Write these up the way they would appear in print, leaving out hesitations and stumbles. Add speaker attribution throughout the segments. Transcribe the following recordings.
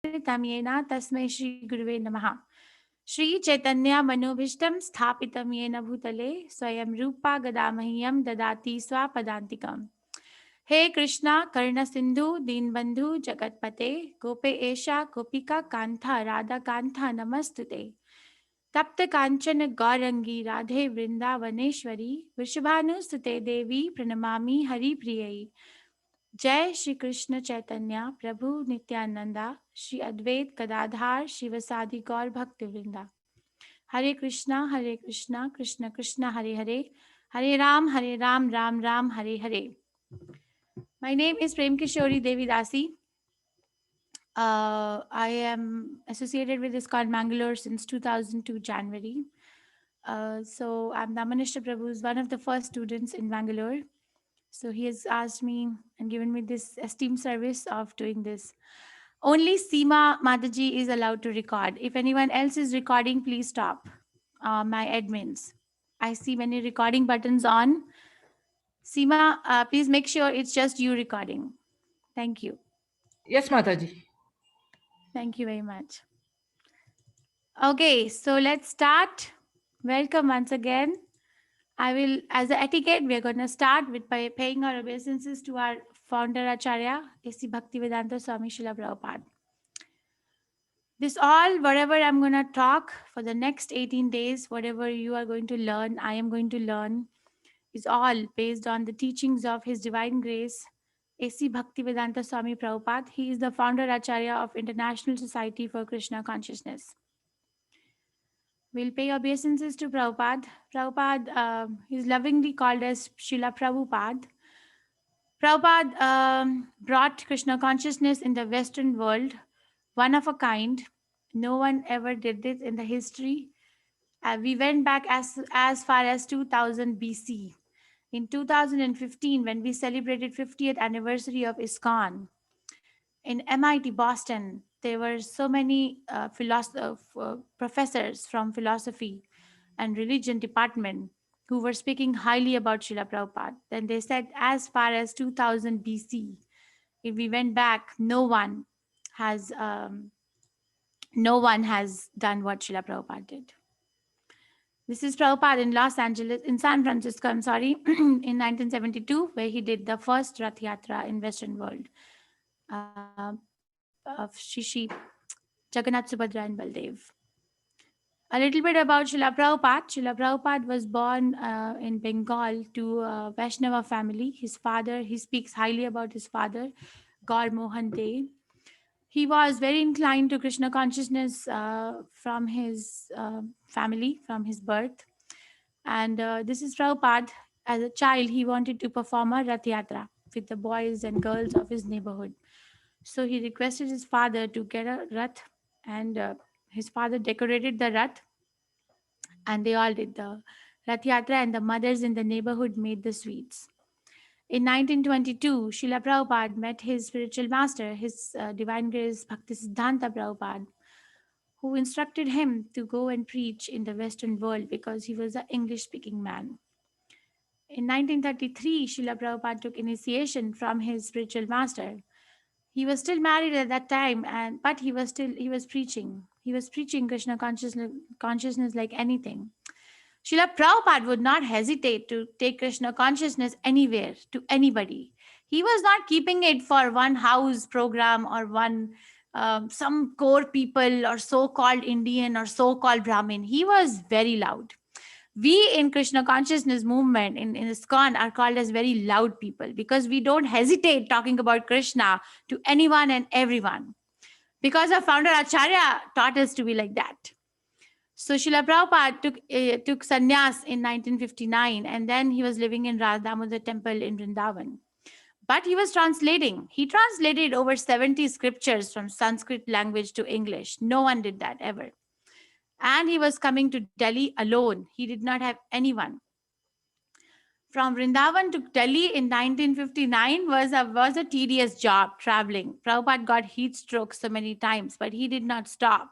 Speaker 1: प्रेरितं येन तस्मै श्रीगुरुवे नमः। श्रीचैतन्यमनोभीष्टं स्थापितं येन भूतले स्वयं रूपा गदा मह्यं ददाति स्वापदान्तिकम्। हे कृष्णा कर्ण सिंधु दीनबंधु जगतपते गोपेशा गोपिका कांथा राधा कांथा नमस्तुते। तप्त कांचन गौरंगी राधे वृंदावनेश्वरी वृषभानुसुते देवी प्रणमामि हरिप्रियै। जय श्री कृष्ण चैतन्य प्रभु नित्यानंदा श्री अद्वैत गदाधार शिवसादि गौर भक्त वृंदा। हरे कृष्णा कृष्ण कृष्ण हरे हरे, हरे Ram Ram Hare Hare. My name is Prem Kishori Devi Dasi. I am associated with ISKCON Mangalore since 2002 January. So I'm Damanishta Prabhu's one of the first students in Bangalore. So he has asked me and given me this esteemed service of doing this. Only Seema Mataji is allowed to record. If anyone else is recording, please stop. My admins. I see many recording buttons on. Seema, please make sure it's just you recording. Thank you.
Speaker 2: Yes, Mataji.
Speaker 1: Thank you very much. Okay, so let's start. Welcome once again. I will, as a etiquette, we are going to start with by paying our obeisances to our founder Acharya, A.C. Bhaktivedanta Swami Srila Prabhupada. This all, whatever I'm going to talk for the next 18 days, whatever you are going to learn, I am going to learn, is all based on the teachings of His Divine Grace, A.C. Bhaktivedanta Swami Prabhupada. He is the founder Acharya of International Society for Krishna Consciousness. We'll pay obeisances to Prabhupada. Prabhupada is lovingly called as Srila Prabhupada. Prabhupada brought Krishna consciousness in the Western world, one of a kind. No one ever did this in the history. We went back as far as 2000 BC. In 2015, when we celebrated 50th anniversary of ISKCON, in MIT Boston, there were so many professors from philosophy and religion department who were speaking highly about Srila Prabhupada. Then they said, as far as 2000 BC, if we went back, has no one has done what Srila Prabhupada did. This is Prabhupada in San Francisco, I'm sorry, in 1972, where he did the first Rath Yatra in Western world of Shishi, Jagannath, Subhadra, and Baldev. A little bit about Srila Prabhupada. Srila Prabhupada was born in Bengal to a Vaishnava family. His father, he speaks highly about his father, Gaur Mohan De. He was very inclined to Krishna consciousness from his family, from his birth. And this is Prabhupada. As a child, he wanted to perform a Rath Yatra with the boys and girls of his neighborhood. So he requested his father to get a Rath, and his father decorated the Rath, and they all did the Rath Yatra, and the mothers in the neighborhood made the sweets. In 1922, Srila Prabhupada met his spiritual master, his Divine Grace Bhaktisiddhanta Prabhupada, who instructed him to go and preach in the Western world because he was an English speaking man. In 1933, Srila Prabhupada took initiation from his spiritual master. He was still married at that time, but he was preaching. He was preaching Krishna consciousness like anything. Srila Prabhupada would not hesitate to take Krishna consciousness anywhere to anybody. He was not keeping it for one house program or one some core people or so-called Indian or so-called Brahmin. He was very loud. We in Krishna consciousness movement in ISKCON are called as very loud people because we don't hesitate talking about Krishna to anyone and everyone. Because our founder Acharya taught us to be like that. So Srila Prabhupada took sannyas in 1959, and then he was living in Radha Damodar temple in Vrindavan. But he was translating. He translated over 70 scriptures from Sanskrit language to English. No one did that ever. And he was coming to Delhi alone. He did not have anyone. From Vrindavan to Delhi in 1959 was a tedious job traveling. Prabhupada got heat stroke so many times, but he did not stop.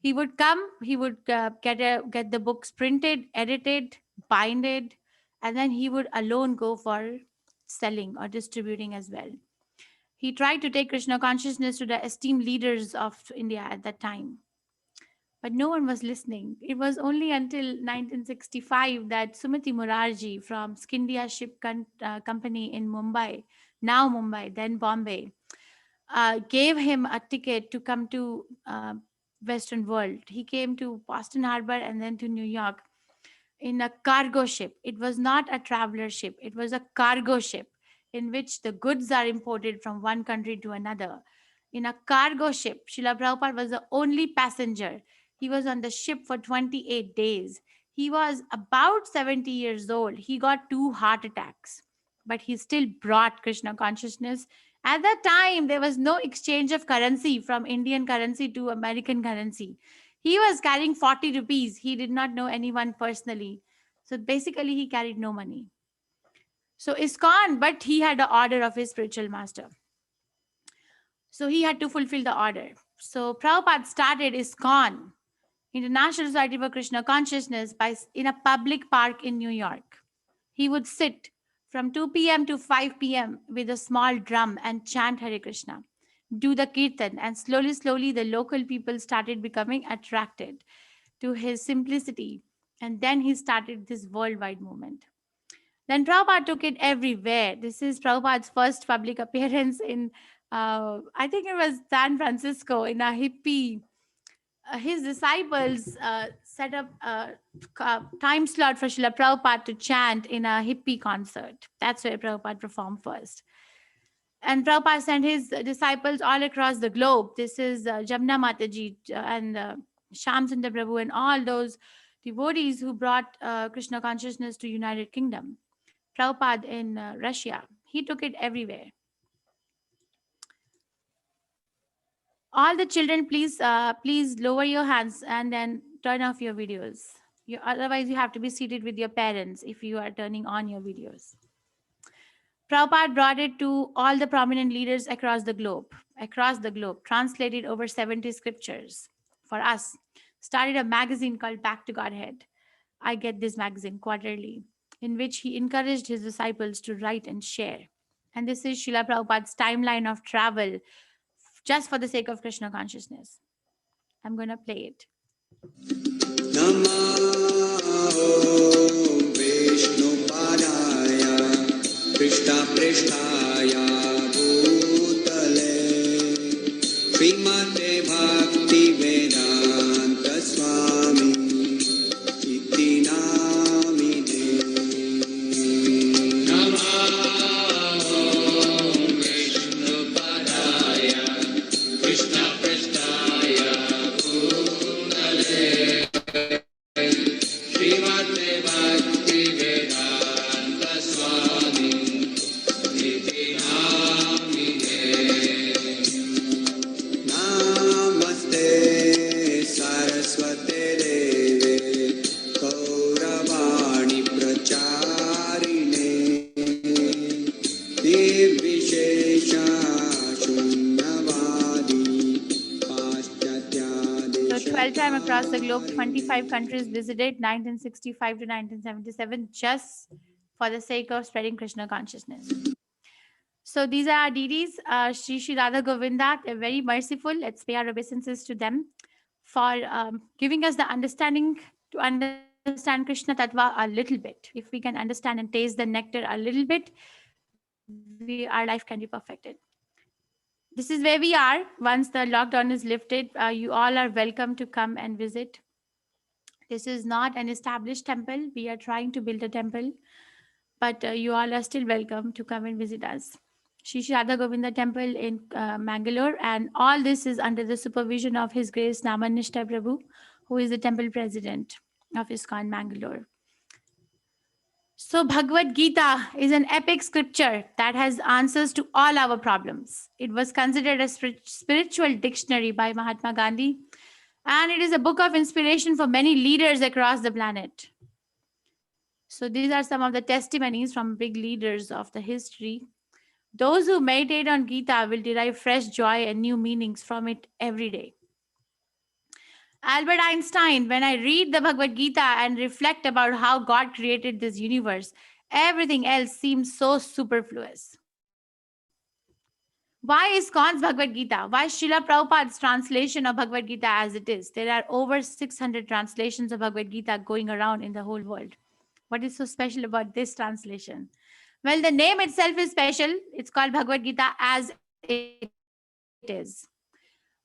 Speaker 1: He would come, he would get the books printed, edited, binded, and then he would alone go for selling or distributing as well. He tried to take Krishna consciousness to the esteemed leaders of India at that time, but no one was listening. It was only until 1965 that Sumati Murarji from Skindia Company in Mumbai, now Mumbai, then Bombay, gave him a ticket to come to Western world. He came to Boston Harbor and then to New York in a cargo ship. It was not a traveler ship, it was a cargo ship in which the goods are imported from one country to another. In a cargo ship, Srila Prabhupada was the only passenger. He was on the ship for 28 days. He was about 70 years old. He got two heart attacks, but he still brought Krishna consciousness. At that time, there was no exchange of currency from Indian currency to American currency. He was carrying 40 rupees. He did not know anyone personally. So basically, he carried no money. So ISKCON, but he had the order of his spiritual master. So he had to fulfill the order. So Prabhupada started ISKCON, International Society for Krishna Consciousness, in a public park in New York. He would sit from 2 p.m. to 5 p.m. with a small drum and chant Hare Krishna, do the kirtan, and slowly, the local people started becoming attracted to his simplicity. And then he started this worldwide movement. Then Prabhupada took it everywhere. This is Prabhupada's first public appearance in, I think it was San Francisco, in a hippie. His disciples set up a time slot for Srila Prabhupada to chant in a hippie concert. That's where Prabhupada performed first. And Prabhupada sent his disciples all across the globe. This is Jamna Mataji and Shyam Sundar Prabhu and all those devotees who brought Krishna consciousness to United Kingdom. Prabhupada in Russia. He took it everywhere. All the children, please lower your hands and then turn off your videos. Otherwise, you have to be seated with your parents if you are turning on your videos. Prabhupada brought it to all the prominent leaders across the globe, translated over 70 scriptures for us. Started a magazine called Back to Godhead. I get this magazine quarterly, in which he encouraged his disciples to write and share. And this is Srila Prabhupada's timeline of travel just for the sake of Krishna consciousness. I'm going to play it.
Speaker 2: Krishna Prishtaya Bhutale Srimate Bhakti Vedanta Swami Iti Namine Namo Vishnu Padaya Krishna Prishtaya Bhutale Srimate Bhakti Vedanta Swami Namaste Saraswate Deve Gauravani Pracharine Nirvishesha Shunyavadi Paschatya
Speaker 1: So 12 times across the globe, 25 countries visited 1965 to 1977 just for the sake of spreading Krishna consciousness. So these are our deities, Shri Shri Radha Govinda. They're very merciful. Let's pay our obeisances to them for giving us the understanding to understand Krishna Tattva a little bit. If we can understand and taste the nectar a little bit, our life can be perfected. This is where we are. Once the lockdown is lifted, you all are welcome to come and visit. This is not an established temple. We are trying to build a temple, but you all are still welcome to come and visit us. Shri Shri Radha Govinda Temple in Mangalore, and all this is under the supervision of His Grace Namanishta Prabhu, who is the temple president of ISKCON Mangalore. So Bhagavad Gita is an epic scripture that has answers to all our problems. It was considered a spiritual dictionary by Mahatma Gandhi, and it is a book of inspiration for many leaders across the planet. So these are some of the testimonies from big leaders of the history. Those who meditate on Gita will derive fresh joy and new meanings from it every day. Albert Einstein, when I read the Bhagavad Gita and reflect about how God created this universe, everything else seems so superfluous. Why ISKCON's Bhagavad Gita? Why Srila Prabhupada's translation of Bhagavad Gita as it is? There are over 600 translations of Bhagavad Gita going around in the whole world. What is so special about this translation? Well, the name itself is special. It's called Bhagavad Gita as it is.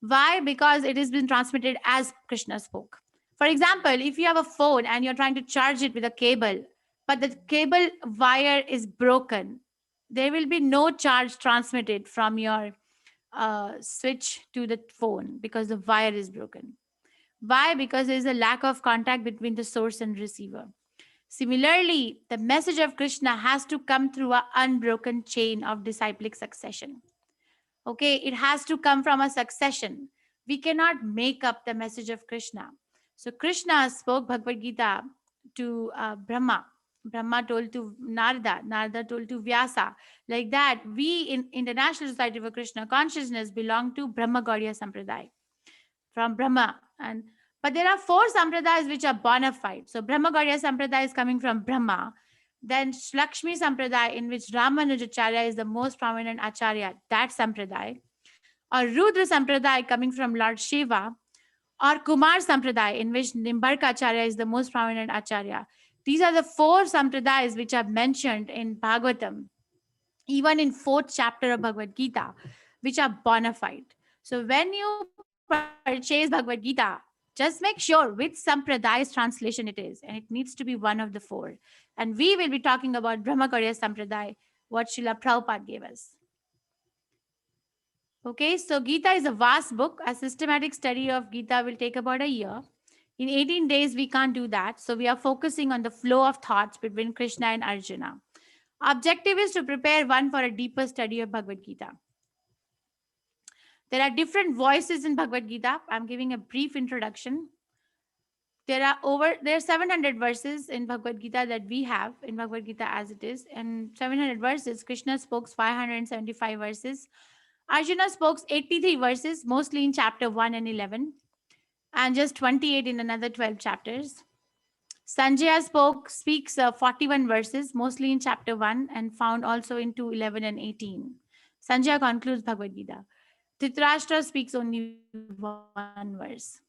Speaker 1: Why? Because it has been transmitted as Krishna spoke. For example, if you have a phone and you're trying to charge it with a cable, but the cable wire is broken, there will be no charge transmitted from your switch to the phone because the wire is broken. Why? Because there is a lack of contact between the source and receiver. Similarly, the message of Krishna has to come through an unbroken chain of disciplic succession. Okay, it has to come from a succession. We cannot make up the message of Krishna. So Krishna spoke Bhagavad Gita to Brahma. Brahma told to Narada, Narada told to Vyasa. Like that, we in International Society for Krishna Consciousness belong to Brahma Gaudiya Sampradaya from Brahma. And but there are four sampradayas which are bona fide. So Brahma Gaudiya Sampradaya is coming from Brahma. Then Lakshmi Sampradaya, in which Ramanujacharya is the most prominent acharya, that Sampradaya. Or Rudra Sampradaya coming from Lord Shiva. Or Kumar Sampradaya, in which Nimbarka Acharya is the most prominent acharya. These are the four sampradayas which are mentioned in Bhagavatam, even in fourth chapter of Bhagavad Gita, which are bona fide. So when you purchase Bhagavad Gita, just make sure which Sampraday's translation it is, and it needs to be one of the four. And we will be talking about Brahmacharya Sampradaya, what Srila Prabhupada gave us. Okay, so Gita is a vast book. A systematic study of Gita will take about a year. In 18 days, we can't do that. So we are focusing on the flow of thoughts between Krishna and Arjuna. Objective is to prepare one for a deeper study of Bhagavad Gita. There are different voices in Bhagavad Gita. I'm giving a brief introduction. There are 700 verses in Bhagavad Gita that we have in Bhagavad Gita as it is, and 700 verses. Krishna spoke 575 verses. Arjuna spoke 83 verses, mostly in chapter 1 and 11, and just 28 in another 12 chapters. Sanjaya speaks 41 verses, mostly in chapter 1, and found also in 2, 11, and 18. Sanjaya concludes Bhagavad Gita. Dhritarashtra speaks only one verse.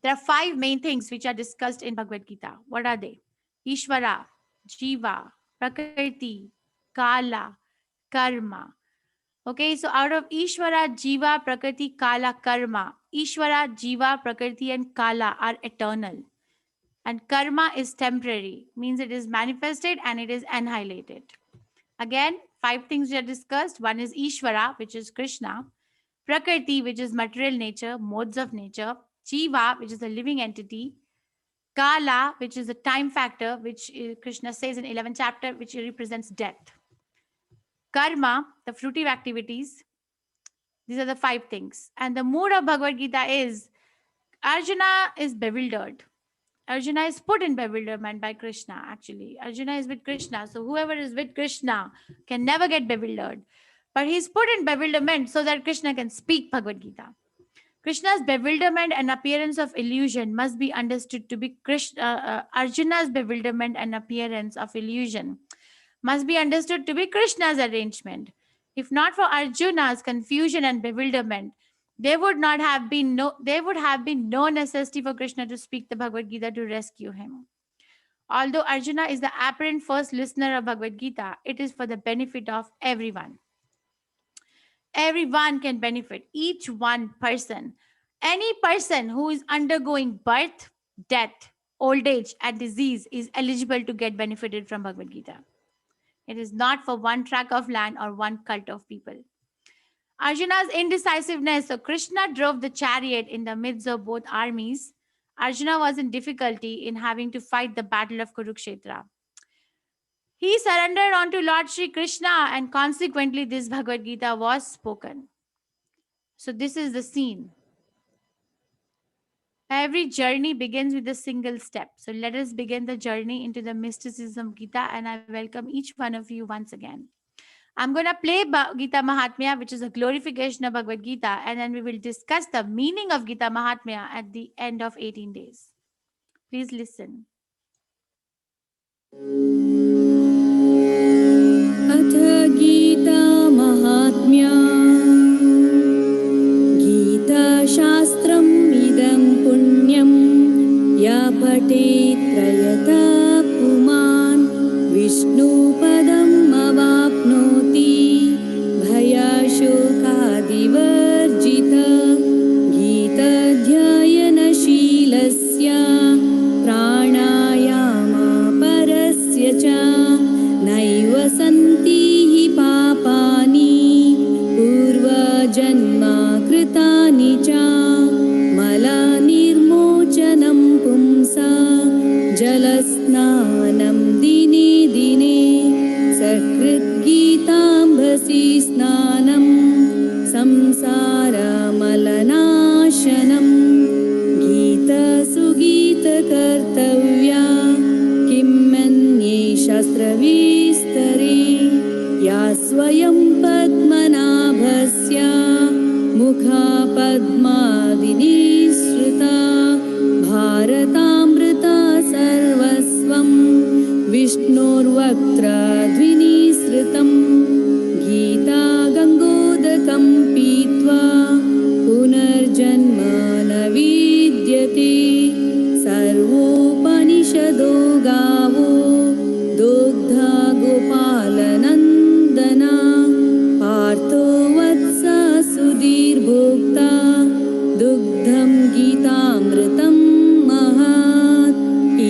Speaker 1: There are 5 main things which are discussed in Bhagavad Gita. What are they? Ishvara, Jiva, Prakriti, Kala, Karma. Okay, so out of Ishvara, Jiva, Prakriti, Kala, Karma, Ishvara, Jiva, Prakriti, and Kala are eternal. And karma is temporary, means it is manifested and it is annihilated. Again, 5 things we are discussed. One is Ishvara, which is Krishna. Prakriti, which is material nature, modes of nature. Jiva, which is a living entity. Kala, which is a time factor, which Krishna says in 11th chapter, which represents death. Karma, the fruitive activities. These are the 5 things. And the mood of Bhagavad Gita is Arjuna is bewildered. Arjuna is put in bewilderment by Krishna, actually. Arjuna is with Krishna. So whoever is with Krishna can never get bewildered. But he's put in bewilderment so that Krishna can speak Bhagavad Gita. Krishna's bewilderment and appearance of illusion must be understood to be Arjuna's bewilderment and appearance of illusion must be understood to be Krishna's arrangement. If not for Arjuna's confusion and bewilderment, there would have been no necessity for Krishna to speak the Bhagavad Gita to rescue him. Although Arjuna is the apparent first listener of Bhagavad Gita, it is for the benefit of everyone. Everyone can benefit, each one person. Any person who is undergoing birth, death, old age, and disease is eligible to get benefited from Bhagavad Gita. It is not for one tract of land or one cult of people. Arjuna's indecisiveness. So Krishna drove the chariot in the midst of both armies. Arjuna was in difficulty in having to fight the battle of Kurukshetra. He surrendered unto Lord Shri Krishna, and consequently this Bhagavad Gita was spoken. So this is the scene. Every journey begins with a single step. So let us begin the journey into the mysticism of Gita, and I welcome each one of you once again. I'm going to play Gita Mahatmya, which is a glorification of Bhagavad Gita, and then we will discuss the meaning of Gita Mahatmya at the end of 18 days. Please listen.
Speaker 3: अथ गीता महात्म्या गीताशास्त्रम् इदं पुण्यं या पठेत् प्रयतः पुमान् विष्णुपदम् अवाप्नोति भयशोकादिवर्जितः गीताध्ययनशीलस्य प्राणायामपरस्य च नैव सन्ति हि पापानि पूर्वजन्मकृतानि च मलनिर्मोचनं पुंसा जलस्नानं दिने दिने सकृद्गीताम्भसि स्नानं संसारमलनाशनं गीतसुगीतकर्तव्या किं मन्ये शास्त्रविस्तरे या स्वयं पद्मनाभस्य मुखपद्मादिनिःसृता भारतामृता सर्वस्वं विष्णोर्वक्त्रद्विनिःसृतं गीता गङ्गोदकं पीत्वा पुनर्जन्म न विद्यते सर्वोपनिषदो गावो दुग्धा गोपालनन्दना पार्थो वत्स सुधीर्भोक्ता दुग्धं गीतामृतं महात्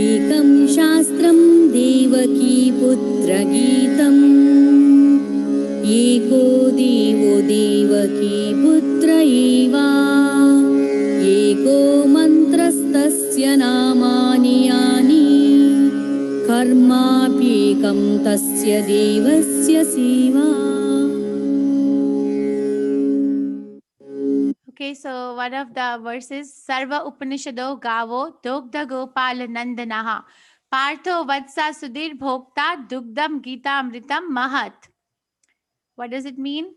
Speaker 3: एकं शास्त्रं देवकी पुत्रगीतम् एको देवो देवकी पुत्र एव एको मन्त्रस्तस्य नामानि यानि कर्माप्येकं तस्य देवस्य सेवा.
Speaker 1: Okay, so one of the verses, Sarva Upanishado Gavo Dugdha Gopala Nandanaha Partho Vatsa Sudhir Bhokta Dugdam Gita Amritam Mahat. What does it mean?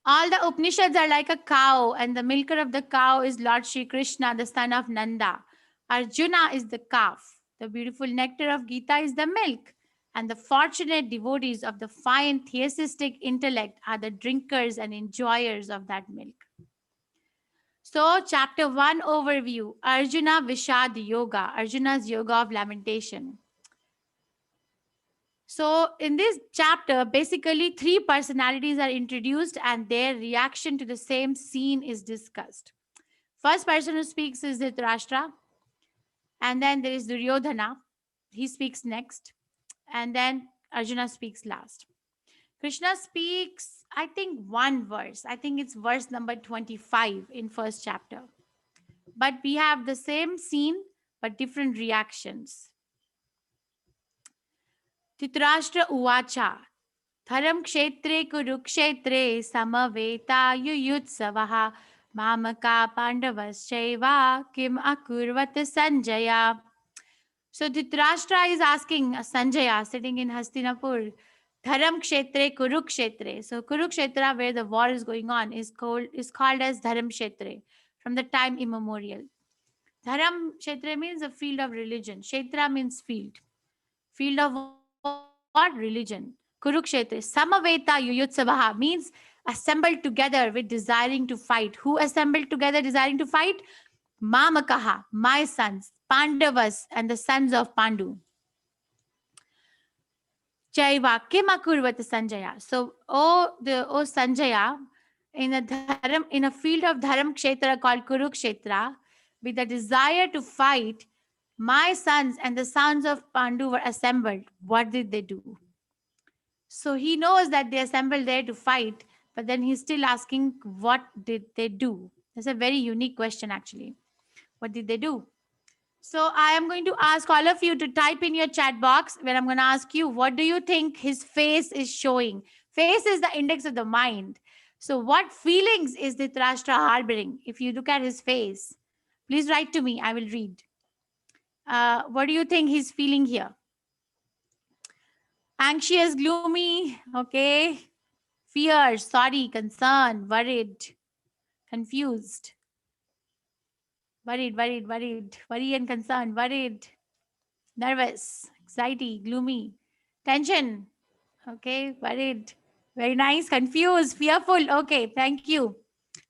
Speaker 1: All the Upanishads are like a cow, and the milker of the cow is Lord Shri Krishna, the son of Nanda. Arjuna is the calf. The beautiful nectar of Gita is the milk. And the fortunate devotees of the fine theistic intellect are the drinkers and enjoyers of that milk. So, chapter 1 overview, Arjuna Vishad Yoga, Arjuna's yoga of lamentation. So, in this chapter, basically 3 personalities are introduced and their reaction to the same scene is discussed. First person who speaks is Dhritarashtra, and then there is Duryodhana. He speaks next, and then Arjuna speaks last. Krishna speaks, I think, one verse. I think it's verse number 25 in first chapter. But we have the same scene, but different reactions. Dhritarashtra Uvacha Dharam Kshetre Kurukshetre Samaveta Yuyutsavaha Mamaka Pandavaschaiva Kim Akurvat Sanjaya. So Dhritarashtra is asking Sanjaya, sitting in Hastinapur, Dharam Kshetre Kurukshetre. So Kurukshetra, where the war is going on, is called as Dharam Kshetre from the time immemorial. Dharam Kshetra means a field of religion. Kshetra means field. Field of what? Religion. Kurukshetra. Samaveta Yuyutsavaha means assembled together with desiring to fight. Who assembled together desiring to fight? Mamakaha, my sons, Pandavas, and the sons of Pandu. Chaiva Kimakurvat Sanjaya. So, O Sanjaya, in a field of Dharam Kshetra called Kurukshetra, with the desire to fight, my sons and the sons of Pandu were assembled. What did they do? So he knows that they assembled there to fight, but then he's still asking, what did they do? That's a very unique question, actually. What did they do? So I am going to ask all of you to type in your chat box where I'm going to ask you, what do you think his face is showing? Face is the index of the mind. So what feelings is Dhritarashtra harboring? If you look at his face, please write to me. I will read. What do you think he's feeling here? Anxious, gloomy, okay. Fear, sorry, concern, worried, confused. Worried, worry and concern, worried, nervous, anxiety, gloomy, tension, okay, worried, Very nice. Confused, fearful. Okay, thank you.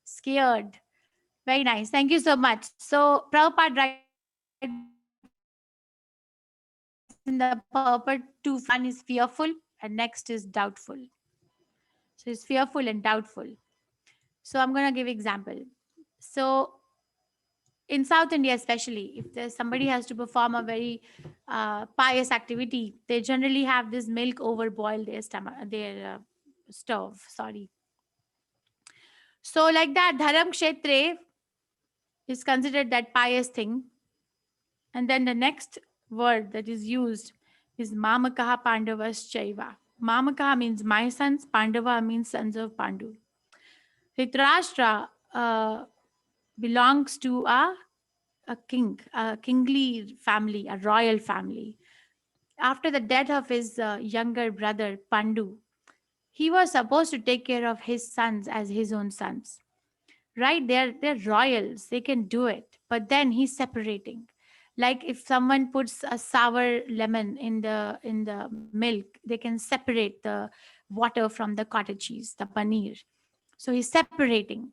Speaker 1: Scared. Very nice. Thank you so much. So Prabhupada writes in the purport to find one is fearful and next is doubtful. So he's fearful and doubtful. So I'm gonna give example. So in South India, especially, if there's somebody has to perform a very pious activity, they generally have this milk overboil their stomach, their stove. Sorry. So like that, dharam kshetre is considered that pious thing. And then the next word that is used is Mamakaha Pandavas Chaiva. Mamakaha means my sons, Pandava means sons of Pandu. Dhritarashtra belongs to a king, a kingly family, a royal family. After the death of his younger brother Pandu, he was supposed to take care of his sons as his own sons. Right? They're royals. They can do it. But then he's separating. Like if someone puts a sour lemon in the milk, they can separate the water from the cottage cheese, the paneer. So he's separating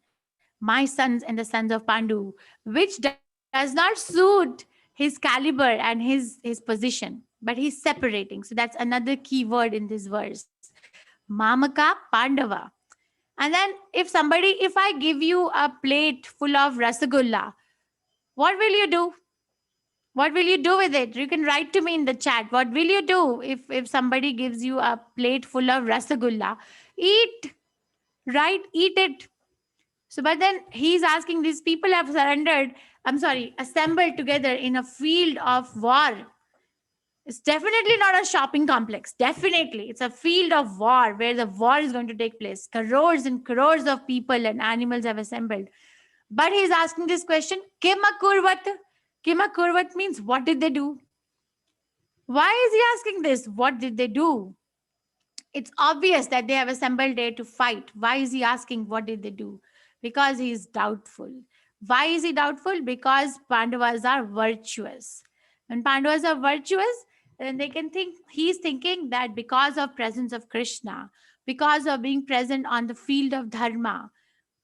Speaker 1: my sons and the sons of Pandu, which does not suit his caliber and his position, but he's separating. So that's another key word in this verse. Mamaka Pandava. And then if I give you a plate full of rasagulla, what will you do? What will you do with it? You can write to me in the chat. What will you do if somebody gives you a plate full of rasagulla? Eat, right? Eat it. So, but then he's asking these people have assembled together in a field of war. It's definitely not a shopping complex. Definitely. It's a field of war where the war is going to take place. Crores and crores of people and animals have assembled. But he's asking this question, Kima Kurvat? Kima Kurvat means what did they do? Why is he asking this? What did they do? It's obvious that they have assembled there to fight. Why is he asking what did they do? Because he is doubtful. Why is he doubtful? Because Pandavas are virtuous. When Pandavas are virtuous, then they can think he's thinking that because of presence of Krishna, because of being present on the field of dharma,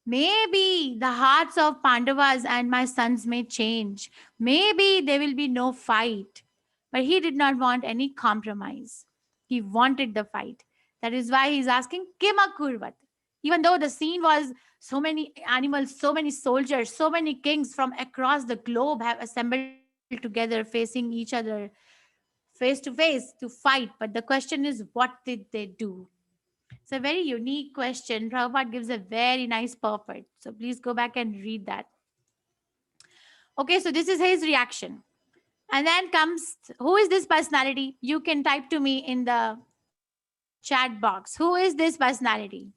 Speaker 1: maybe the hearts of Pandavas and my sons may change. Maybe there will be no fight. But he did not want any compromise. He wanted the fight. That is why he's asking, Kima Kurvat? Even though the scene was so many animals, so many soldiers, so many kings from across the globe have assembled together, facing each other face to face to fight. But the question is, what did they do? It's a very unique question. Prabhupada gives a very nice purport. So please go back and read that. Okay, so this is his reaction. And then comes, who is this personality? You can type to me in the chat box. Who is this personality?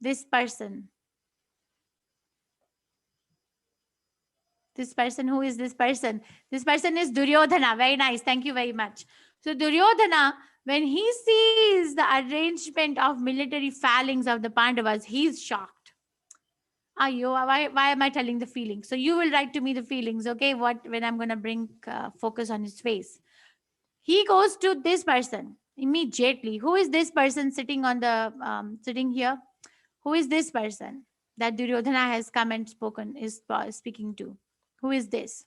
Speaker 1: This person. This person, who is this person? This person is Duryodhana. Very nice. Thank you very much. So Duryodhana, when he sees the arrangement of military phalanx of the Pandavas, he's shocked. Ayo, why am I telling the feelings? So you will write to me the feelings, okay? What when I'm gonna bring focus on his face. He goes to this person immediately. Who is this person sitting on the sitting here? Who is this person that Duryodhana has come and spoken is speaking to? Who is this?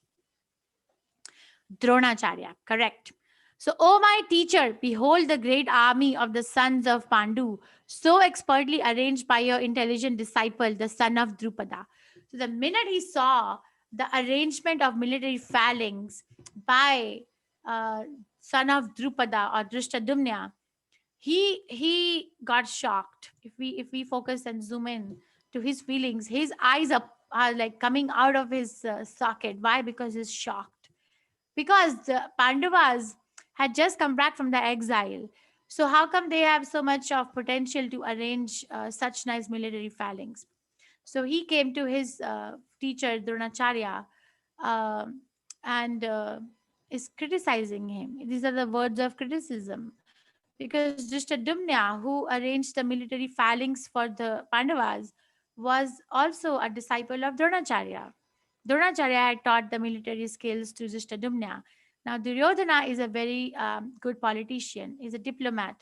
Speaker 1: Dronacharya, correct. So, O my teacher, behold the great army of the sons of Pandu, so expertly arranged by your intelligent disciple, the son of Drupada. So, the minute he saw the arrangement of military phalanx by son of Drupada or Drushtadumna, he got shocked. If we focus and zoom in to his feelings, his eyes are like coming out of his socket. Why? Because he's shocked. Because the Pandavas had just come back from the exile. So how come they have so much of potential to arrange such nice military phalanx? So he came to his teacher Dronacharya um and is criticizing him. These are the words of criticism because Drishtadyumna, who arranged the military phalanx for the Pandavas, was also a disciple of Dronacharya. Dronacharya had taught the military skills to Drishtadyumna. Now, Duryodhana is a very good politician, is a diplomat.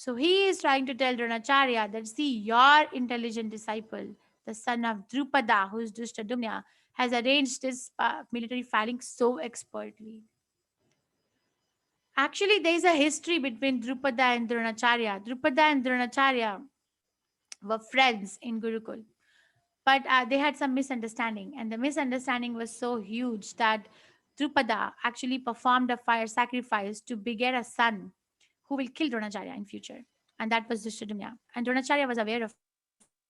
Speaker 1: So he is trying to tell Dronacharya that, see, your intelligent disciple, the son of Drupada, who is Drushtadumna, has arranged this military fighting so expertly. Actually, there is a history between Drupada and Dronacharya. Drupada and Dronacharya were friends in Gurukul, but they had some misunderstanding, and the misunderstanding was so huge that Drupada actually performed a fire sacrifice to beget a son who will kill Dronacharya in future, and that was Drishtadyumna. And Dronacharya was aware of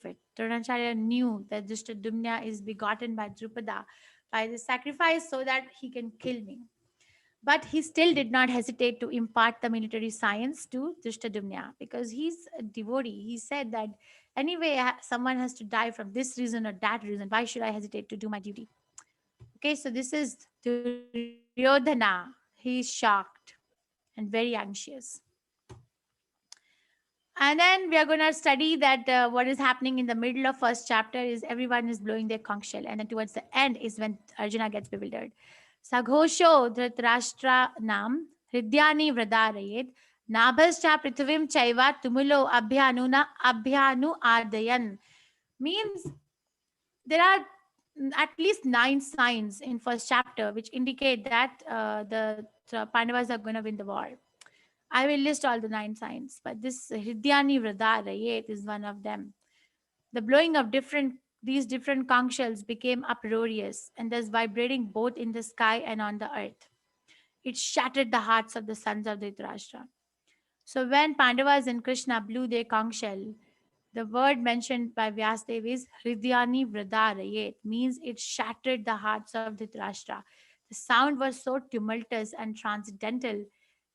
Speaker 1: it. Dronacharya knew that Drishtadyumna is begotten by Drupada by the sacrifice so that he can kill me. But he still did not hesitate to impart the military science to Drishtadyumna because he's a devotee. He said that anyway, someone has to die from this reason or that reason. Why should I hesitate to do my duty? Okay, so this is Duryodhana. He's shocked and very anxious. And then we are going to study that what is happening in the middle of first chapter is everyone is blowing their conch shell, and then towards the end is when Arjuna gets bewildered. Saghosho dhritarashtra nam hridyani vradarayet nabhascha prithvim chaiva tumulo abhyanu ardayan. Means there are at least 9 signs in first chapter which indicate that the Pandavas are going to win the war. I will list all the 9 signs, but this Hridyani Vradharayet is one of them. The blowing of these different conch shells became uproarious and thus vibrating both in the sky and on the earth. It shattered the hearts of the sons of Dhritarashtra. So when Pandavas and Krishna blew their conch shell, the word mentioned by Vyasdev is Hridyani Vradharayet, means it shattered the hearts of Dhritarashtra. The sound was so tumultuous and transcendental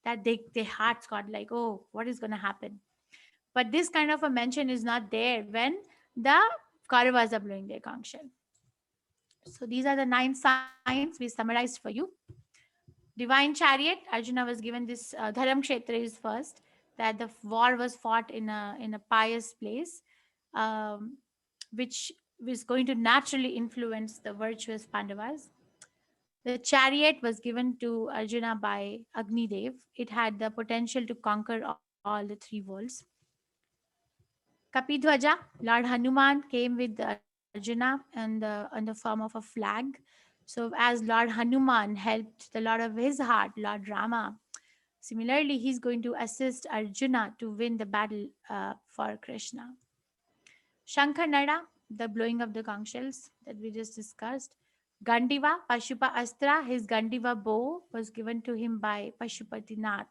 Speaker 1: that their hearts got like, oh, what is going to happen? But this kind of a mention is not there when the Kauravas are blowing their conch shell. So these are the 9 signs we summarized for you. Divine chariot, Arjuna was given this Dharam Kshetra is first, that the war was fought in a pious place, um, which was going to naturally influence the virtuous Pandavas. The chariot was given to Arjuna by Agni Dev. It had the potential to conquer all the 3 worlds. Kapidhwaja, Lord Hanuman came with Arjuna in the form of a flag. So as Lord Hanuman helped the Lord of his heart, Lord Rama, similarly he's going to assist Arjuna to win the battle for Krishna. Shankhanada, the blowing of the conch shells that we just discussed. Gandiva, Pashupa Astra, his Gandiva bow was given to him by Pashupatinath.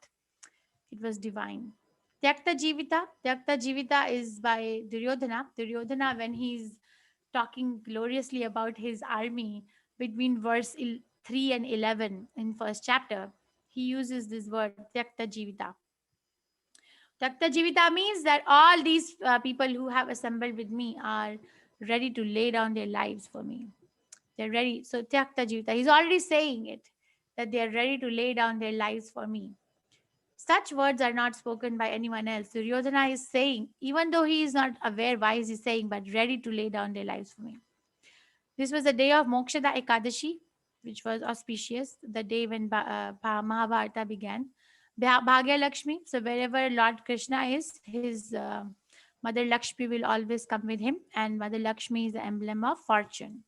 Speaker 1: It was divine. Tyakta Jivita is by Duryodhana. Duryodhana, when he's talking gloriously about his army between verse 3 and 11 in first chapter, he uses this word Tyakta Jivita. Takta Jivita means that all these people who have assembled with me are ready to lay down their lives for me. They're ready. So Tyakta Jivita, he's already saying it, that they are ready to lay down their lives for me. Such words are not spoken by anyone else. Duryodhana is saying, even though he is not aware why is he saying, but ready to lay down their lives for me. This was the day of Mokshada Ekadashi, which was auspicious, the day when Mahabharata began. Bhagya Lakshmi, so wherever Lord Krishna is, his Mother Lakshmi will always come with him, and Mother Lakshmi is the emblem of fortune.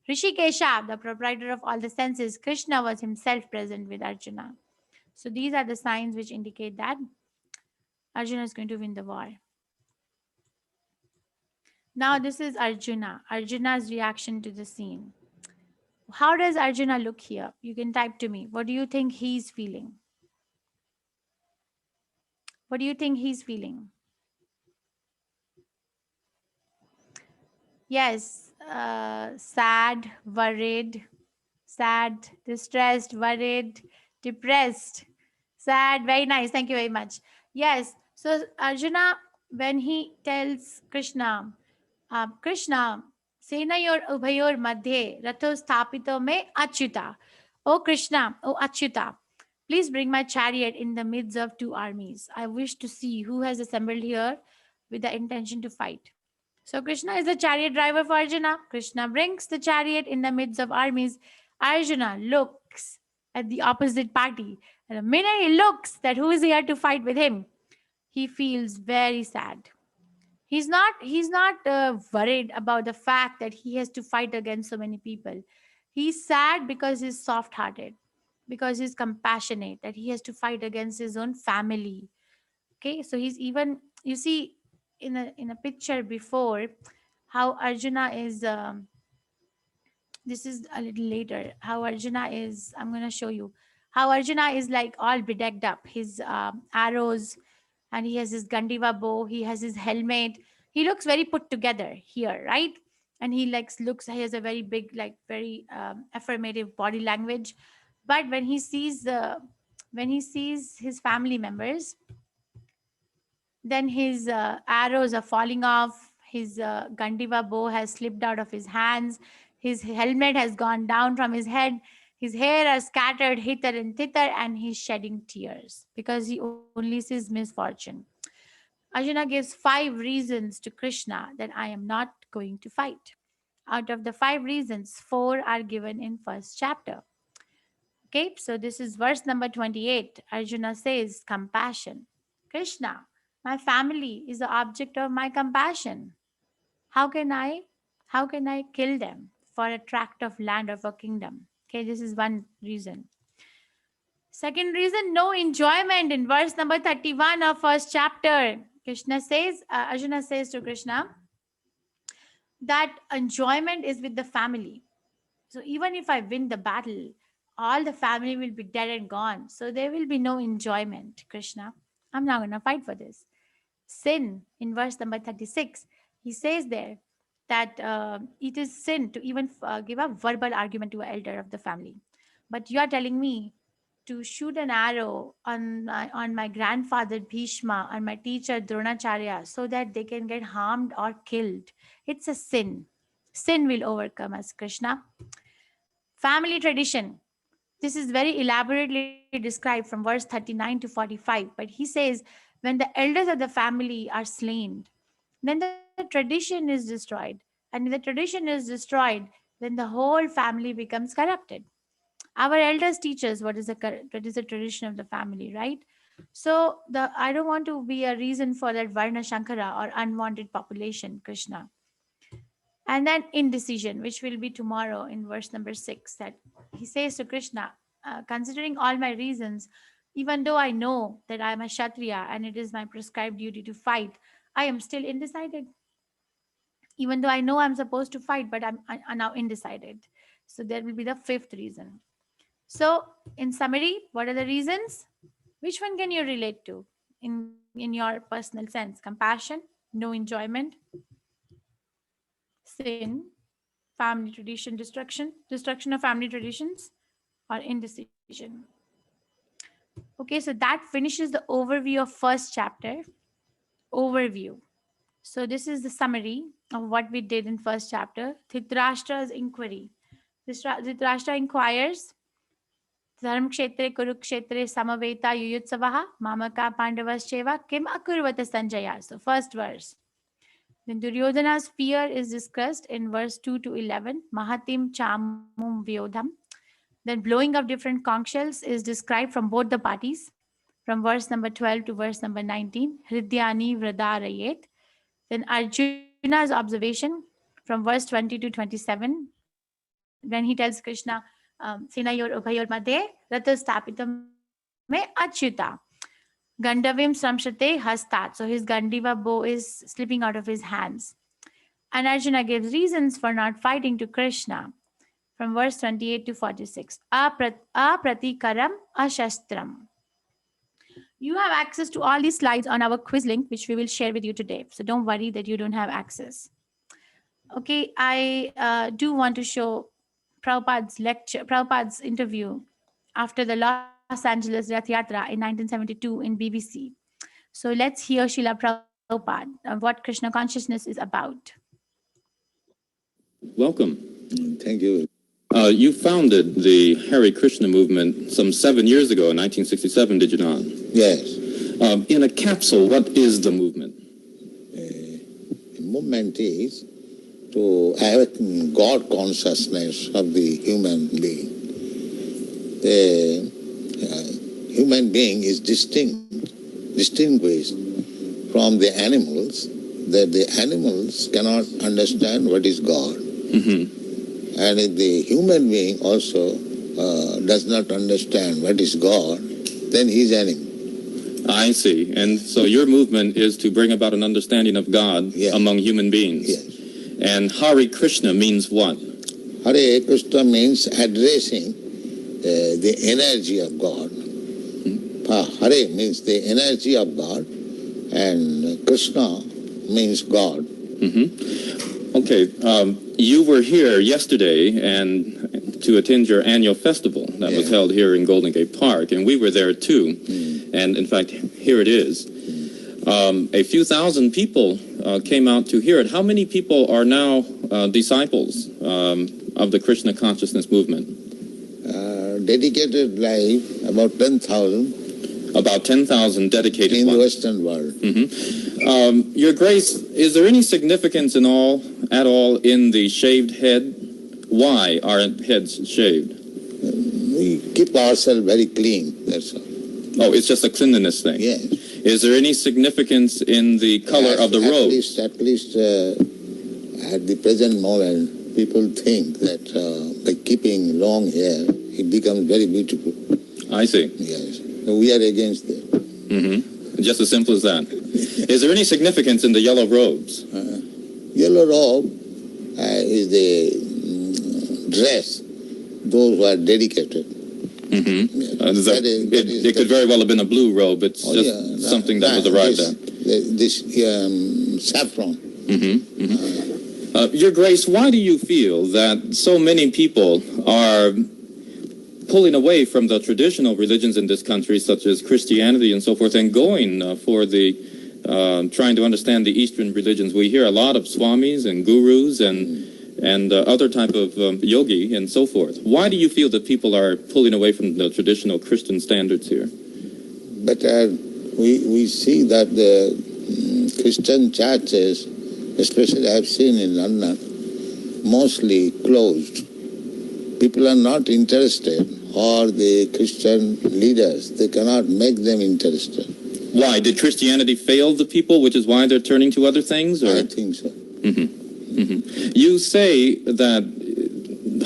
Speaker 1: Rishikesha, the proprietor of all the senses, Krishna was himself present with Arjuna. So these are the signs which indicate that Arjuna is going to win the war. Now this is Arjuna, Arjuna's reaction to the scene. How does Arjuna look here? You can type to me. What do you think he's feeling? What do you think he's feeling? Yes, sad, worried, distressed, worried, depressed, sad. Very nice. Thank you very much. Yes. So Arjuna, when he tells Krishna, Krishna, Senayor Ubhayor Madhye Ratho Sthapito Me Achyuta. Oh Krishna, oh Achyuta, please bring my chariot in the midst of 2 armies. I wish to see who has assembled here with the intention to fight. So Krishna is the chariot driver for Arjuna. Krishna brings the chariot in the midst of armies. Arjuna looks at the opposite party. And the minute he looks that who is here to fight with him, he feels very sad. He's not worried about the fact that he has to fight against so many people. He's sad because he's soft hearted, because he's compassionate, that he has to fight against his own family. Okay, so he's even, you see, in a picture before, how Arjuna is this is a little later, how Arjuna is, I'm going to show you how Arjuna is like all bedecked up, his arrows, and he has his Gandiva bow, he has his helmet. He looks very put together here, right? And he like looks, he has a very big, like very affirmative body language. But when he sees his family members, then his arrows are falling off, his Gandiva bow has slipped out of his hands, his helmet has gone down from his head, his hair are scattered hither and thither, and he's shedding tears because he only sees misfortune. Arjuna gives 5 reasons to Krishna that I am not going to fight. Out of the 5 reasons, 4 are given in first chapter. Okay, so this is verse number 28. Arjuna says, compassion. Krishna, my family is the object of my compassion. How can I kill them for a tract of land of a kingdom? Okay, this is one reason. Second reason, no enjoyment. In verse number 31 of first chapter, Arjuna says to Krishna that enjoyment is with the family. So even if I win the battle, all the family will be dead and gone. So there will be no enjoyment, Krishna. I'm not going to fight for this. Sin, in verse number 36, he says there that it is sin to even give a verbal argument to an elder of the family. But you are telling me to shoot an arrow on my grandfather Bhishma, on my teacher Dronacharya, so that they can get harmed or killed. It's a sin. Sin will overcome us, Krishna. Family tradition. This is very elaborately described from verse 39 to 45. But he says, when the elders of the family are slain, then the tradition is destroyed. And if the tradition is destroyed, then the whole family becomes corrupted. Our elders teach us what is the tradition of the family, right? So I don't want to be a reason for that Varna Shankara or unwanted population, Krishna. And then indecision, which will be tomorrow in verse number 6, that he says to Krishna, considering all my reasons, even though I know that I am a Kshatriya and it is my prescribed duty to fight, I am still undecided. Even though I know I'm supposed to fight, but I'm now undecided. So there will be the 5th reason. So in summary, what are the reasons? Which one can you relate to in your personal sense? Compassion, no enjoyment, sin, family tradition, destruction of family traditions, or indecision. Okay, so that finishes the overview of first chapter. Overview. So this is the summary of what we did in first chapter. Dhritarashtra's inquiry. Dhritarashtra inquires, Dharm kshetre kurukshetre samaveta yuyutsavaha mamaka pandavascheva kim akurvata sanjaya. So first verse. Then Duryodhana's fear is discussed in verse 2 to 11. Mahatim chamum vyodham. Then blowing of different conch shells is described from both the parties, from verse number 12 to verse number 19. Hridyani vradarayet. Then Arjuna's observation from verse 20 to 27, when he tells Krishna, Sinayor Ubhayor Madhe Ratastapitam me Achyuta. Gandavim Samshate Hastat. So his Gandiva bow is slipping out of his hands. And Arjuna gives reasons for not fighting to Krishna from verse 28 to 46. Apratikaram ashastram. You have access to all these slides on our quiz link, which we will share with you today. So don't worry that you don't have access. Okay, I do want to show Prabhupada's interview after the Los Angeles Rath Yatra in 1972 in BBC. So let's hear Srila Prabhupada of what Krishna consciousness is about.
Speaker 4: Welcome.
Speaker 2: Thank you.
Speaker 4: You founded the Hare Krishna movement some 7 years ago in 1967, did you not?
Speaker 2: Yes.
Speaker 4: In a capsule, what is the movement?
Speaker 2: The movement is to have God consciousness of the human being. The human being is distinguished from the animals, that the animals cannot understand what is God. And if the human being also does not understand what is God, then he is animal.
Speaker 4: I see. And so your movement is to bring about an understanding of God
Speaker 2: Yes.
Speaker 4: among human beings.
Speaker 2: Yes.
Speaker 4: And Hare Krishna means what?
Speaker 2: Hare Krishna means addressing the energy of God. Hare means the energy of God, and Krishna means God.
Speaker 4: Okay, you were here yesterday and to attend your annual festival that was
Speaker 2: Yeah.
Speaker 4: held here in Golden Gate Park, and we were there too. And in fact, here it is. A few thousand people came out to hear it. How many people are now disciples of the Krishna consciousness movement?
Speaker 2: Dedicated life, about 10,000
Speaker 4: About 10,000 dedicated
Speaker 2: in the
Speaker 4: ones.
Speaker 2: Western world.
Speaker 4: Your Grace, is there any significance at all in the shaved head? Why are heads shaved?
Speaker 2: We keep ourselves very clean, that's all.
Speaker 4: Oh, it's just a cleanliness thing.
Speaker 2: Yes.
Speaker 4: Is there any significance in the color of the robe?
Speaker 2: At least at the present moment, people think that by keeping long hair, it becomes very beautiful.
Speaker 4: I see.
Speaker 2: Yes. So we are against that.
Speaker 4: Just as simple as that. Is there any significance in the yellow robes?
Speaker 2: Yellow robe is the dress, those who are dedicated.
Speaker 4: It could very well have been a blue robe. It's just something that was arrived at.
Speaker 2: This saffron.
Speaker 4: Your Grace, why do you feel that so many people are pulling away from the traditional religions in this country, such as Christianity and so forth, and going for the trying to understand the Eastern religions? We hear a lot of swamis and gurus and other type of yogi and so forth. Why do you feel that people are pulling away from the traditional Christian standards here?
Speaker 2: But we see that the Christian churches, especially I have seen in London, mostly closed. People are not interested, or the Christian leaders, they cannot make them interested.
Speaker 4: Why? Did Christianity fail the people, which is why they're turning to other things? Or?
Speaker 2: I think so.
Speaker 4: You say that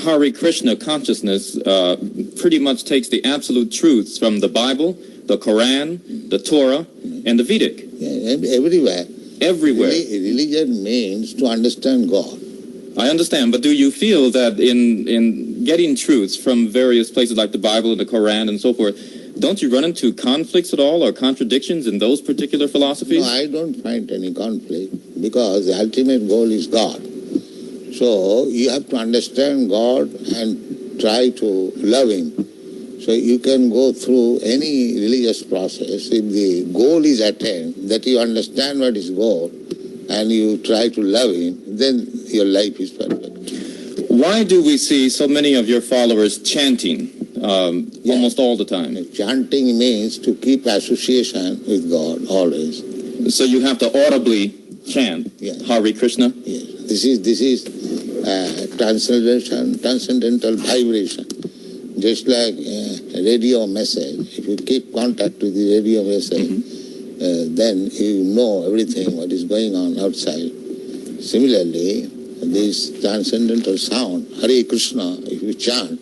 Speaker 4: Hare Krishna consciousness pretty much takes the absolute truths from the Bible, the Quran, the Torah, and the Vedic.
Speaker 2: Yeah, everywhere.
Speaker 4: Everywhere.
Speaker 2: Religion means to understand God.
Speaker 4: I understand, but do you feel that in getting truths from various places like the Bible and the Quran and so forth, don't you run into conflicts at all or contradictions in those particular philosophies?
Speaker 2: No, I don't find any conflict, because the ultimate goal is God. So you have to understand God and try to love Him. So you can go through any religious process. If the goal is attained, that you understand what is goal, and you try to love Him, then your life is perfect.
Speaker 4: Why do we see so many of your followers chanting almost all the time?
Speaker 2: Chanting means to keep association with God always.
Speaker 4: So you have to audibly chant Hare Krishna?
Speaker 2: Yes. This is transcendental vibration. Just like a radio message. If you keep contact with the radio message, then you know everything what is going on outside. Similarly, this transcendental sound, Hare Krishna, if you chant,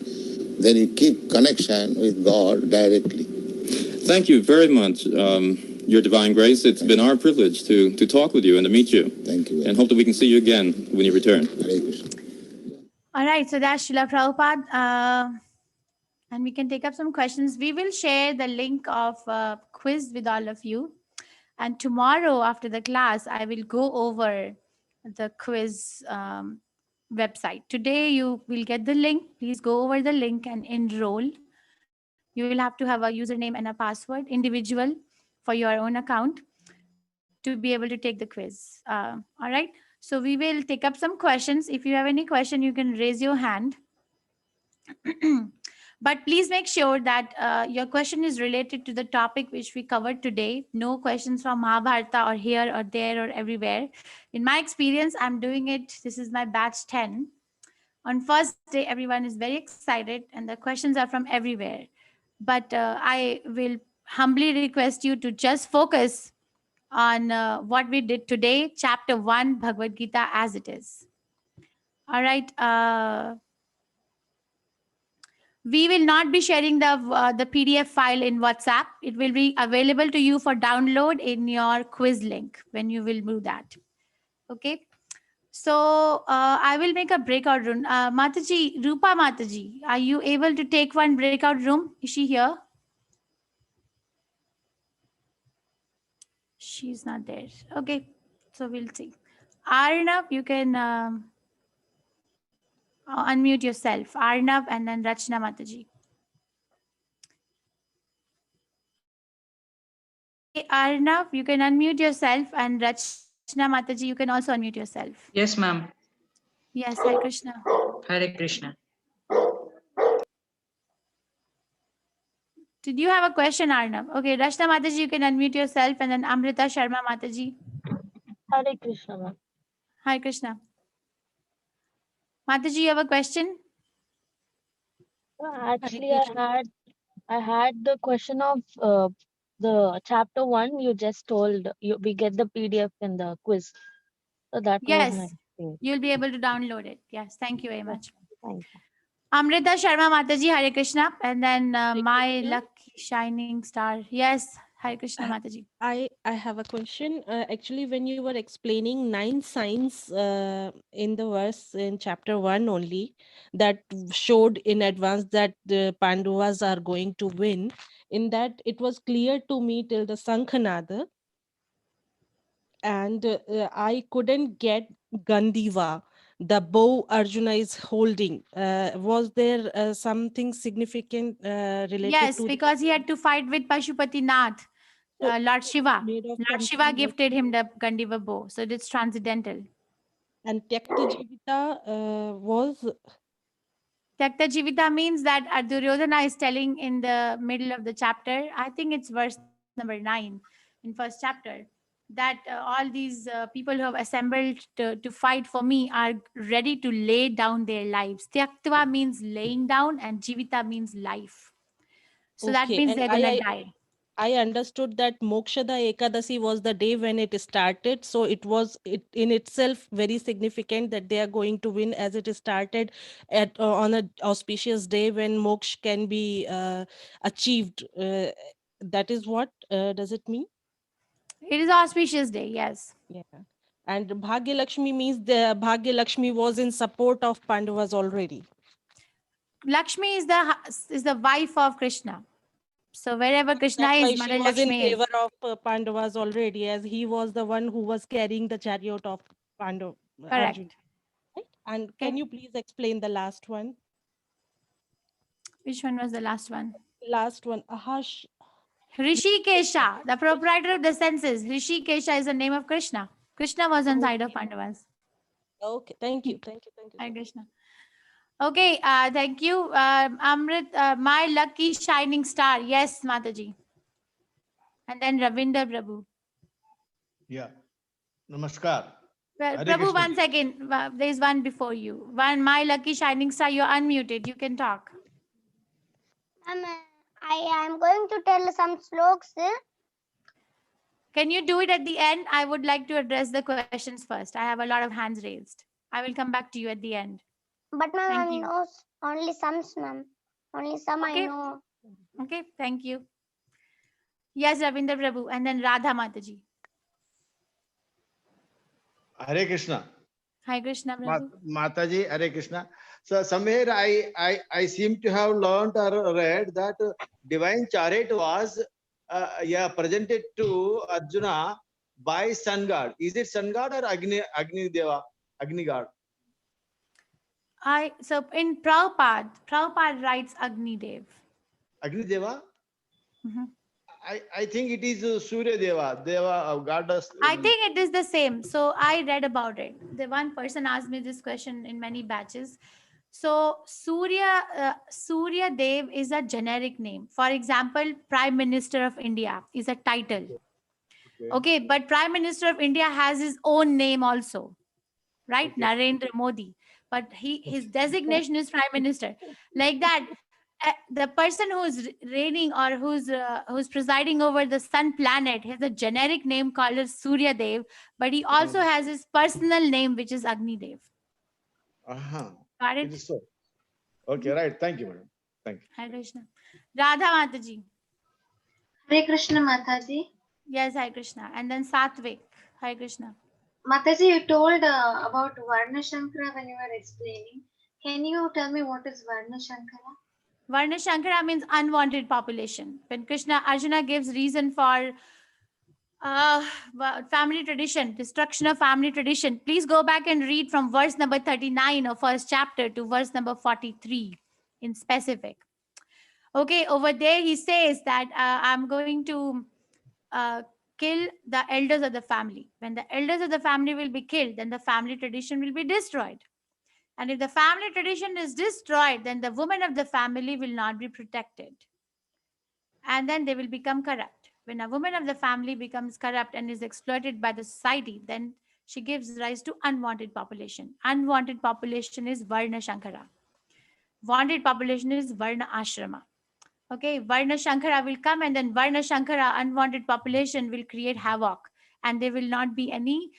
Speaker 2: then you keep connection with God directly.
Speaker 4: Thank you very much, Your Divine Grace. It's been our privilege to talk with you and to meet you.
Speaker 2: Thank you.
Speaker 4: And hope that we can see you again when you return.
Speaker 2: Hare Krishna.
Speaker 1: All right, so that's Srila Prabhupada. And we can take up some questions. We will share the link of quiz with all of you. And tomorrow after the class, I will go over the quiz website. Today you will get the link. Please go over the link and enroll. You will have to have a username and a password, individual, for your own account to be able to take the quiz. All right. So we will take up some questions. If you have any question, you can raise your hand. But please make sure that your question is related to the topic which we covered today. No questions from Mahabharata or here or there or everywhere. In my experience, I'm doing it. This is my batch 10. On first day, everyone is very excited and the questions are from everywhere. But I will humbly request you to just focus on what we did today, chapter 1, Bhagavad Gita as it is. All right. We will not be sharing the PDF file in WhatsApp. It will be available to you for download in your quiz link when you will do that. Okay. So I will make a breakout room. Mataji, Rupa Mataji, are you able to take one breakout room? Is she here? She's not there. Okay. So we'll see. Arnav, you can unmute yourself. Arnav and then Rachna Mataji. Arnav, you can unmute yourself, and Rachna Mataji, you can also unmute yourself.
Speaker 5: Yes, ma'am.
Speaker 1: Yes, Hare Krishna.
Speaker 5: Hare Krishna.
Speaker 1: Did you have a question, Arnav? Okay, Rachna Mataji, you can unmute yourself, and then Amrita Sharma Mataji.
Speaker 6: Hare Krishna, ma'am.
Speaker 1: Hare Krishna. Mataji, you have a question?
Speaker 6: Actually, I had the question of the chapter 1 you just told. We get the PDF in the quiz. So that was my
Speaker 1: Yes,
Speaker 6: thing.
Speaker 1: you'll be able to download it. Yes, thank you very much.
Speaker 6: Thank you.
Speaker 1: Amrita Sharma Mataji, Hare Krishna, and then my
Speaker 7: Krishna.
Speaker 1: lucky shining star. Yes, Hare Krishna Mataji.
Speaker 7: I have a question. Actually, when you were explaining 9 signs in the verse in chapter 1 only, that showed in advance that the Pandavas are going to win, in that it was clear to me till the Sankhanada, and I couldn't get Gandiva, the bow Arjuna is holding. Was there something significant related
Speaker 1: Yes,
Speaker 7: to
Speaker 1: because he had to fight with Pashupati Nath,
Speaker 7: So,
Speaker 1: Lord Shiva.
Speaker 7: made of
Speaker 1: Lord Shiva
Speaker 7: something that-
Speaker 1: gifted him the Gandiva bow, so it's transcendental.
Speaker 7: And Tyakta Jivita was
Speaker 1: Tyakta Jivita means that Duryodhana is telling in the middle of the chapter, I think it's verse number 9 in first chapter, that all these people who have assembled to fight for me are ready to lay down their lives. Tyaktva means laying down and Jivita means life. So that
Speaker 7: okay.
Speaker 1: means
Speaker 7: And
Speaker 1: they're going to die.
Speaker 7: I understood that Mokshada Ekadasi was the day when it started. So it was in itself very significant that they are going to win, as it started at on an auspicious day when moksha can be achieved. That is what does it mean?
Speaker 1: It is auspicious day, yes.
Speaker 7: Yeah. And Bhagya Lakshmi means the Bhagya Lakshmi was in support of Pandavas already.
Speaker 1: Lakshmi is the wife of Krishna. So wherever Krishna
Speaker 7: That's why
Speaker 1: is,
Speaker 7: she
Speaker 1: Mother
Speaker 7: was in
Speaker 1: Lakshmi is.
Speaker 7: favor of Pandavas already, as he was the one who was carrying the chariot of Pandav.
Speaker 1: Correct.
Speaker 7: Arjun. Right? And
Speaker 1: Okay.
Speaker 7: can you please explain the last one?
Speaker 1: Which one was the last one?
Speaker 7: Last one, Ahash.
Speaker 1: Rishikesha, the proprietor of the senses. Rishikesha is the name of Krishna. Krishna was on side of Pandavas.
Speaker 7: Okay, thank you, thank you, thank you.
Speaker 1: Hare Krishna. Okay, thank you. Amrit, my lucky shining star. Yes, Mataji. And then Ravinder Prabhu.
Speaker 8: Yeah. Namaskar.
Speaker 1: Well,
Speaker 8: Hare
Speaker 1: Prabhu,
Speaker 8: Krishna.
Speaker 1: one second. There's one before you. One, my lucky shining star. You're unmuted. You can talk.
Speaker 9: I am going to tell some sloks.
Speaker 1: Can you do it at the end? I would like to address the questions first. I have a lot of hands raised. I will come back to you at the end.
Speaker 9: But ma'am,
Speaker 1: Thank
Speaker 9: I
Speaker 1: you.
Speaker 9: know only some, ma'am. Only some
Speaker 1: Okay.
Speaker 9: I know.
Speaker 1: Okay, thank you. Yes, Ravinder Prabhu. And then Radha Mataji.
Speaker 8: Hare Krishna.
Speaker 1: Hi, Krishna Prabhu.
Speaker 8: Mataji, Hare Krishna. So somewhere I seem to have learned or read that divine chariot was presented to Arjuna by sun god. Is it sun god or Agni Deva? Agni god.
Speaker 1: So in Prabhupada writes Agni Dev.
Speaker 8: Agni Deva?
Speaker 1: Mhm.
Speaker 8: I think it is Surya Deva goddess.
Speaker 1: I think it is the same. So I read about it. The one person asked me this question in many batches. So Surya Dev is a generic name. For example, Prime Minister of India is a title. Okay, but Prime Minister of India has his own name also, right?
Speaker 8: Okay.
Speaker 1: Narendra Modi. But his designation is Prime Minister. Like that, the person who's reigning or who's presiding over the sun planet has a generic name called as Surya Dev, but he also has his personal name, which is Agni Dev.
Speaker 8: It
Speaker 1: Got it?
Speaker 8: is so. Okay, right. Thank you, madam. Thank you.
Speaker 1: Hare Krishna. Radha Mataji.
Speaker 5: Hare Krishna Mataji.
Speaker 1: Yes, Hare Krishna. And then Satvik. Hare Krishna.
Speaker 5: Mataji, you told about Varna Shankara when you were explaining. Can you tell me what is Varna Shankara?
Speaker 1: Varna Shankara means unwanted population. When Arjuna gives reason for family tradition, destruction of family tradition, please go back and read from verse number 39 of first chapter to verse number 43 in specific. Okay, over there he says that I'm going to kill the elders of the family. When the elders of the family will be killed, then the family tradition will be destroyed. And if the family tradition is destroyed, then the women of the family will not be protected. And then they will become corrupt. When a woman of the family becomes corrupt and is exploited by the society, then she gives rise to unwanted population. Unwanted population is Varna Shankara. Wanted population is Varna Ashrama. Okay, Varna Shankara will come, and then Varna Shankara, unwanted population, will create havoc, and there will not be any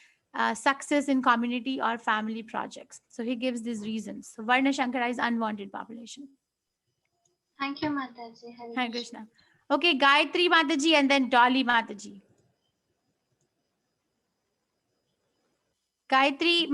Speaker 1: success in community or family projects. So he gives these reasons. So Varna Shankara is unwanted population.
Speaker 5: Thank you, Mataji.
Speaker 1: Hare Krishna. Okay, Gayatri Mataji and then Dolly Mataji. Gayatri